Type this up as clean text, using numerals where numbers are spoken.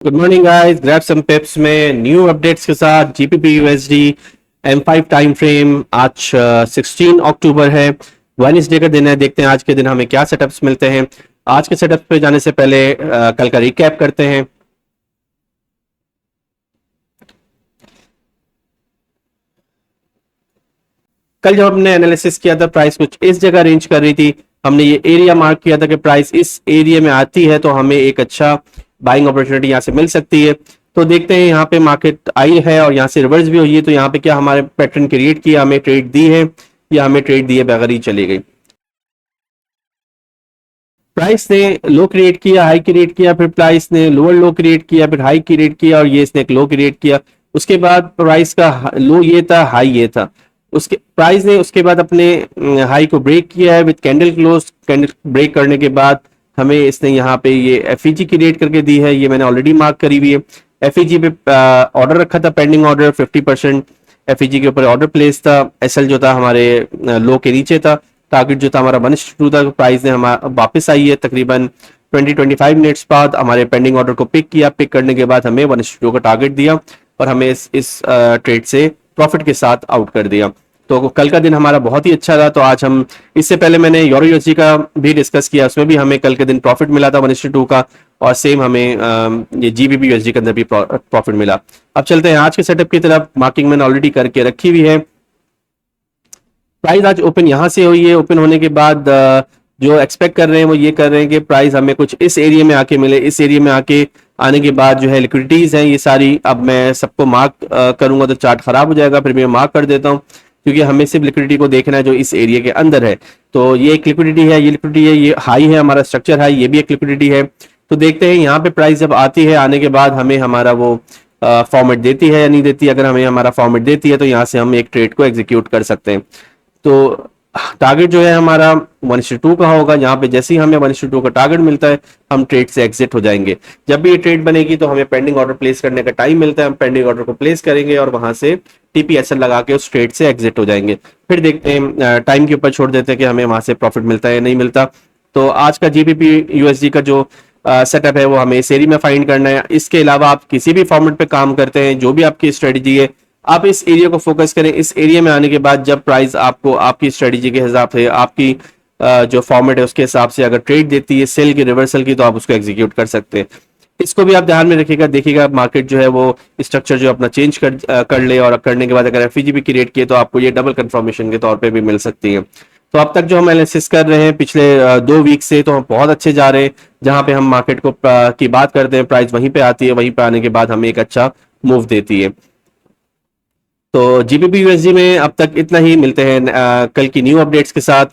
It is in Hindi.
गुड मॉर्निंग गाइस, ग्रैब सम पिप्स में न्यू अपडेट्स के साथ GBP USD M5 time frame. आज 16 अक्टूबर है, वेडनेसडे का दिन है। देखते हैं आज के दिन हमें क्या सेटअप्स मिलते हैं। आज के सेटअप पे जाने से पहले कल का रिकैप करते हैं। कल जब हमने एनालिसिस किया था, प्राइस कुछ इस जगह रेंज कर रही थी। हमने ये एरिया मार्क किया था कि प्राइस इस एरिया में आती है तो हमें एक अच्छा बाइंग अपॉर्चुनिटी यहाँ से मिल सकती है। तो देखते हैं, यहाँ पे मार्केट आई है और यहाँ से रिवर्स भी हुई है। तो यहाँ पे क्या हमारे पैटर्न क्रिएट किया, हमें ट्रेड दी है या हमें ट्रेड दिए बगैर ही चली गई। प्राइस ने लो क्रिएट किया, हाई क्रिएट किया, फिर प्राइस ने लोअर लो क्रिएट किया, फिर हाई क्रिएट किया और ये इसने एक लो क्रिएट किया। उसके बाद प्राइस का लो ये था, हाई ये था। उसके प्राइस ने उसके बाद अपने हाई को ब्रेक किया है with candle close. Candle break करने के बाद हमें इसने यहाँ पे ये एफईजी क्रिएट करके दी है। ये मैंने ऑलरेडी मार्क करी हुई है। एफईजी पे ऑर्डर रखा था, पेंडिंग ऑर्डर 50% एफईजी के ऊपर ऑर्डर प्लेस था। एसएल जो था हमारे लो के नीचे था। टारगेट जो था हमारा 1:2 था। प्राइस ने हमारा वापस आई है तकरीबन 20-25 मिनट्स बाद। हमारे पेंडिंग ऑर्डर को पिक किया, पिक करने के बाद हमें 1:2 का टारगेट दिया और हमें इस ट्रेड से प्रॉफिट के साथ आउट कर दिया। तो कल का दिन हमारा बहुत ही अच्छा था। तो आज हम, इससे पहले मैंने यूरो यूएसडी का भी डिस्कस किया, उसमें भी हमें कल के दिन प्रॉफिट मिला था 1:2 का। और सेम हमें ये जीबीपी यूएसडी के अंदर भी प्रॉफिट मिला। अब चलते हैं आज के सेटअप की तरफ। मार्किंग मैंने ऑलरेडी करके रखी हुई है। प्राइस आज ओपन यहाँ से हुई है। ओपन होने के बाद जो एक्सपेक्ट कर रहे हैं वो ये कर रहे हैं कि प्राइस हमें कुछ इस एरिया में आके मिले। इस एरिया में आके आने के बाद जो है लिक्विडिटीज हैं ये सारी, अब मैं सबको मार्क करूंगा तो चार्ट खराब हो जाएगा, फिर मैं मार्क कर देता हूँ क्योंकि हमें सिर्फ लिक्विडिटी को देखना है जो इस एरिया के अंदर है। तो ये एक लिक्विडिटी है, ये लिक्विडिटी है, ये हाई है, हमारा स्ट्रक्चर हाई, ये भी एक लिक्विडिटी है। तो देखते हैं यहाँ पे प्राइस जब आती है, आने के बाद हमें हमारा वो फॉर्मेट देती है या नहीं देती। अगर हमें हमारा फॉर्मेट देती है तो यहाँ से हम एक ट्रेड को एग्जीक्यूट कर सकते हैं। तो टारगेट जो है हमारा 1:2 का होगा। यहाँ पे जैसे ही हमें 1:2 का टारगेट मिलता है हम ट्रेड से एग्जिट हो जाएंगे। जब भी ये ट्रेड बनेगी तो हमें पेंडिंग ऑर्डर प्लेस करने का टाइम मिलता है। हम पेंडिंग ऑर्डर को प्लेस करेंगे और वहां से टीपीएसएल लगा के उस ट्रेड से एग्जिट हो जाएंगे। फिर देखते हैं, टाइम के ऊपर छोड़ देते हैं कि हमें वहां से प्रॉफिट मिलता है या नहीं मिलता। तो आज का जीबीपी यूएसडी का जो सेटअप है वो हमें इस एरिया में फाइंड करना है। इसके अलावा आप किसी भी फॉर्मेट पे काम करते हैं, जो भी आपकी स्ट्रेटेजी है, आप इस एरिया को फोकस करें। इस एरिया में आने के बाद जब प्राइस आपको आपकी स्ट्रेटेजी के हिसाब से, आपकी जो फॉर्मेट है उसके हिसाब से अगर ट्रेड देती है सेल की, रिवर्सल की, तो आप उसको एग्जीक्यूट कर सकते हैं। इसको भी आप ध्यान में रखिएगा। देखिएगा मार्केट जो है वो स्ट्रक्चर जो अपना चेंज कर ले और करने के बाद अगर एफईजी भी क्रिएट किए तो आपको ये डबल कंफर्मेशन के तौर पे भी मिल सकती है। तो अब तक जो हम एनालिसिस कर रहे हैं पिछले 2 वीक से, तो हम बहुत अच्छे जा रहे हैं। जहां पे हम मार्केट को की बात करते हैं, प्राइस वहीं पे आती है, वहीं पे आने के बाद हमें एक अच्छा मूव देती है। तो जीबीपी यूएसडी में अब तक इतना ही। मिलते हैं कल की न्यू अपडेट्स के साथ।